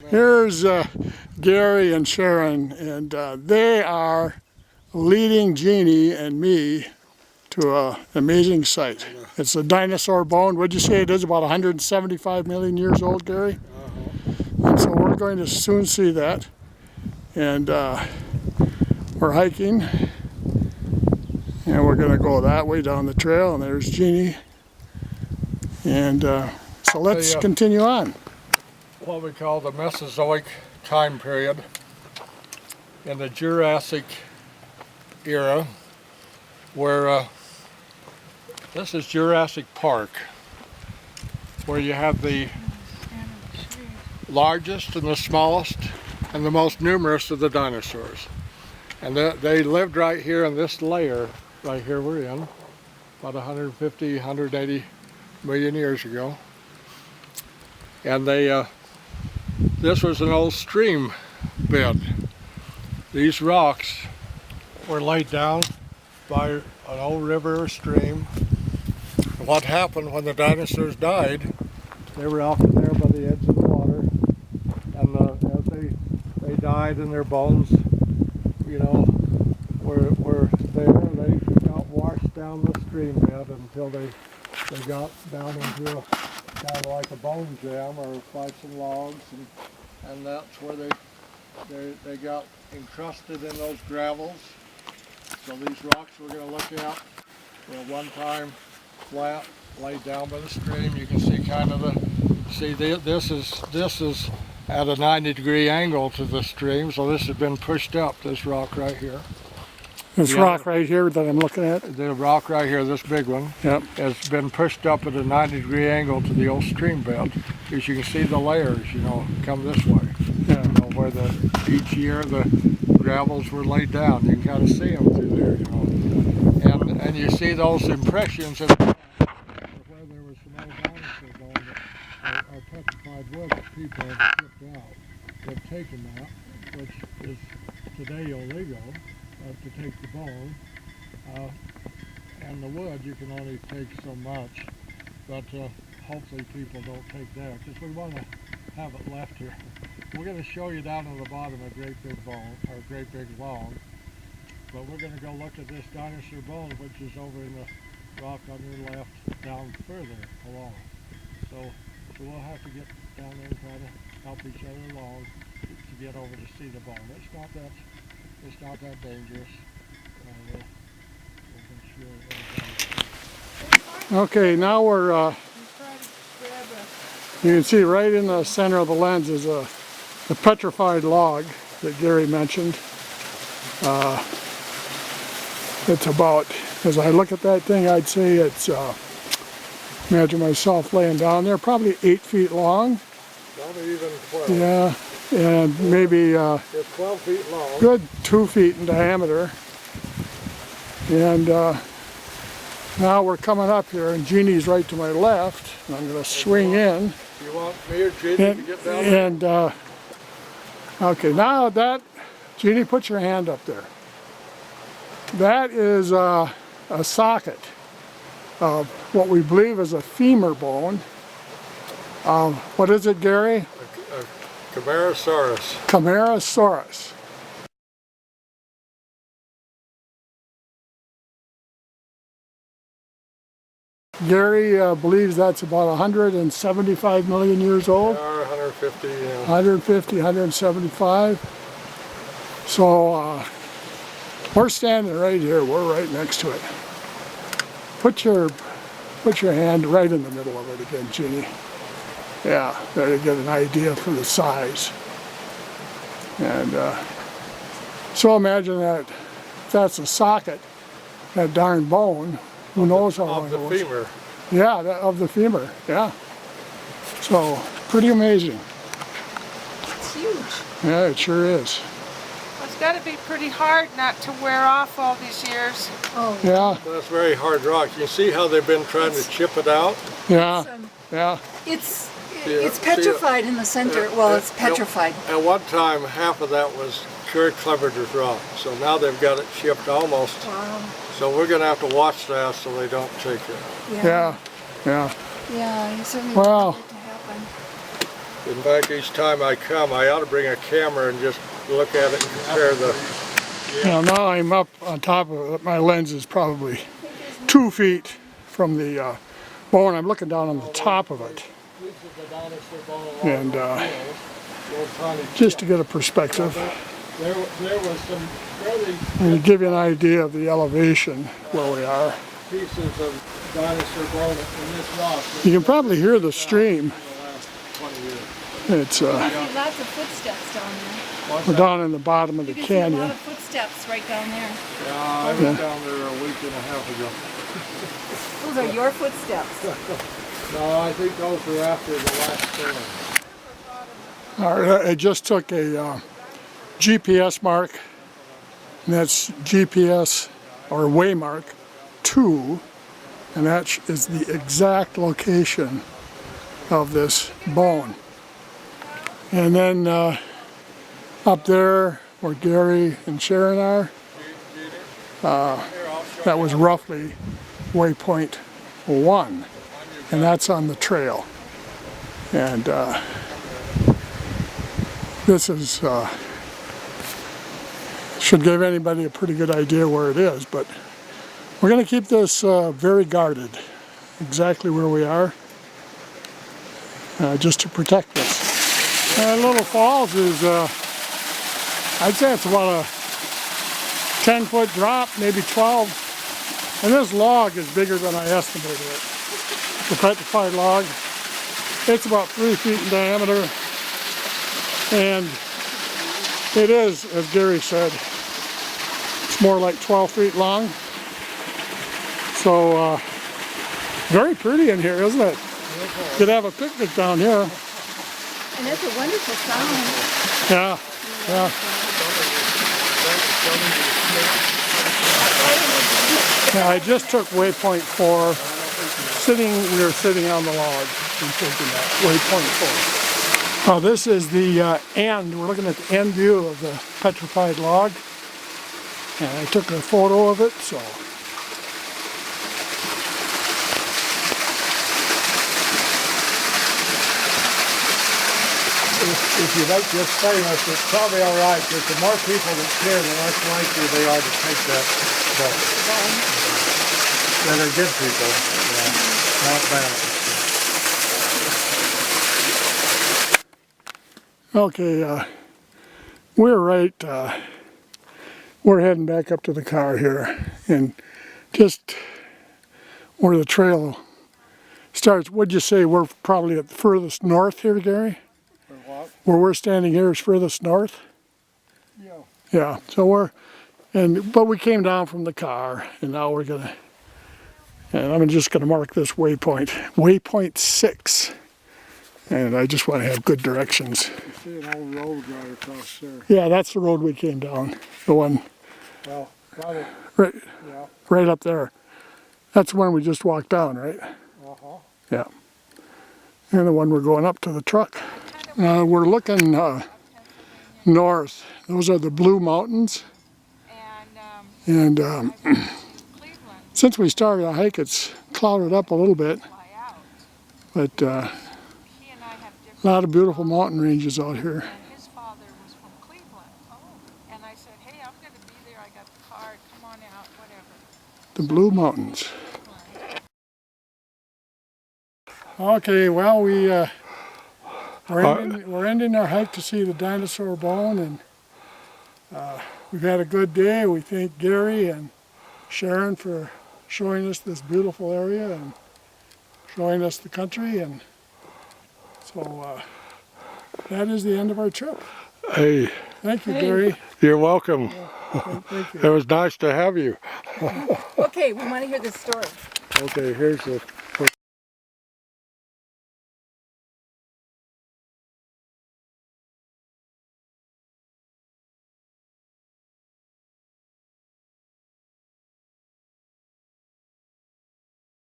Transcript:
Here's Gary and Sharon, and they are leading Jeannie and me to an amazing site. It's a dinosaur bone. What'd you say it is? About 175 million years old, Gary? And so we're going to soon see that. And we're hiking, and we're going to go that way down the trail, and there's Jeannie. And so let's continue on. What we call the Mesozoic time period in the Jurassic era, where this is Jurassic Park, where you have the largest and the smallest and the most numerous of the dinosaurs. And they lived right here in this layer, right here we're in, about 150, 180 million years ago. And this was an old stream bed. These rocks were laid down by an old river or stream. And what happened when the dinosaurs died, they were out there by the edge of the water, and as they died and their bones, you know, were there, they got washed down the stream bed until they got down into kind of like a bone jam or by some logs, and that's where they got encrusted in those gravels. So these rocks we're going to look at were one time flat, laid down by the stream. You can see kind of this is at a 90-degree angle to the stream, so this has been pushed up, this rock right here. This rock right here that I'm looking at? The rock right here, this big one, yep, has been pushed up at a 90-degree angle to the old stream bed. As you can see the layers, you know, come this way. Yeah. You know, where each year the gravels were laid down. You can kind of see them through there, you know. And you see those impressions of where there was some old dinosaur bone that are petrified wood that people have chipped out. They've taken that, which is today illegal. To take the bone, and the wood you can only take so much, but hopefully people don't take that, because we want to have it left here. We're going to show you down on the bottom a great big bone, or a great big log, but we're going to go look at this dinosaur bone, which is over in the rock on your left, down further along. So we'll have to get down there and try to help each other along to get over to see the bone. It's not that dangerous. Okay, now we're, you can see right in the center of the lens is the petrified log that Gary mentioned. It's about, as I look at that thing, I'd say it's, imagine myself laying down there, probably 8 feet long. Probably even 12. Yeah. And maybe it's 12 feet long. Good 2 feet in diameter. And now we're coming up here, and Jeannie's right to my left. And I'm going to swing in. You want me or Jeannie to get down there? And okay, now that, Jeannie, put your hand up there. That is a socket of what we believe is a femur bone. What is it, Gary? Camarasaurus. Camarasaurus. Gary believes that's about 175 million years old. 150, yeah. 150, 175. So we're standing right here. We're right next to it. Put your hand right in the middle of it again, Jeannie. Yeah, there you get an idea for the size. And so imagine that if that's a socket, that darn bone, who knows how long it was. Of the femur. Yeah, of the femur, yeah. So, pretty amazing. It's huge. Yeah, it sure is. Well, it's got to be pretty hard not to wear off all these years. Oh. Yeah. Well, that's very hard rock. You see how they've been trying to chip it out? Yeah, yeah. It's petrified in the center. Well, it's petrified. At one time, half of that was pure Cleverger's rock. So now they've got it chipped almost. Wow. So we're going to have to watch that so they don't take it. Yeah, yeah. Yeah, you certainly well, want it to happen. In fact, each time I come, I ought to bring a camera and just look at it and compare the... Now I'm up on top of it. My lens is probably 2 feet from the bone. I'm looking down on the top of it. And just to get a perspective, There was some fairly and to give you an idea of the elevation where we are. pieces of dinosaur bone in this rock. You can probably hear the stream. In the last 20 years. It's You can see lots of footsteps down there. we're down in the bottom of the You can see a lot canyon. of footsteps right down there. Yeah, I was down there a week and a half ago. Those are your footsteps. No, I think those were after the last storm. All right, I just took a GPS mark, and that's GPS or waymark 2, and that is the exact location of this bone. And then up there where Gary and Sharon are, that was roughly waypoint 1, and that's on the trail. And this is should give anybody a pretty good idea where it is, but we're going to keep this very guarded, exactly where we are, just to protect us. Little Falls is, I'd say it's about a 10-foot drop, maybe 12, and this log is bigger than I estimated it. The petrified log, it's about 3 feet in diameter, and it is, as Gary said, it's more like 12 feet long. So, very pretty in here, isn't it? Could have a picnic down here. And it's a wonderful sound. Yeah, yeah. Yeah, I just took waypoint 4. We were sitting on the log and taking that waypoint 4. Now this is the end. We're looking at the end view of the petrified log, and I took a photo of it. So If you like this famous, it's probably all right, because the more people that care, the less likely they are to take that boat. That are good people, not bad. okay, we're heading back up to the car here, and just where the trail starts. Would you say we're probably at the furthest north here, Gary? Where we're standing here is furthest north? Yeah. Yeah, so but we came down from the car, and now and I'm just gonna mark this waypoint 6. And I just want to have good directions. You see an old road right across there. Yeah, that's the road we came down. The one Well, got it. right up there. That's the one we just walked down, right? Uh-huh. Yeah. And the one we're going up to the truck. We're looking north. Those are the Blue Mountains. And since we started the hike, it's clouded up a little bit. But a lot of beautiful mountain ranges out here. His father was from Cleveland. Oh. And I said, hey, I'm going to be there. I got the card. Come on out, whatever. The Blue Mountains. Okay, well, we're ending our hike to see the Dinosaur Bone, and we've had a good day. We thank Gary and Sharon for showing us this beautiful area and showing us the country, and so that is the end of our trip. Hey. Thank you, Gary. You're welcome. Thank you. It was nice to have you. Okay, we want to hear this story. Okay, here's the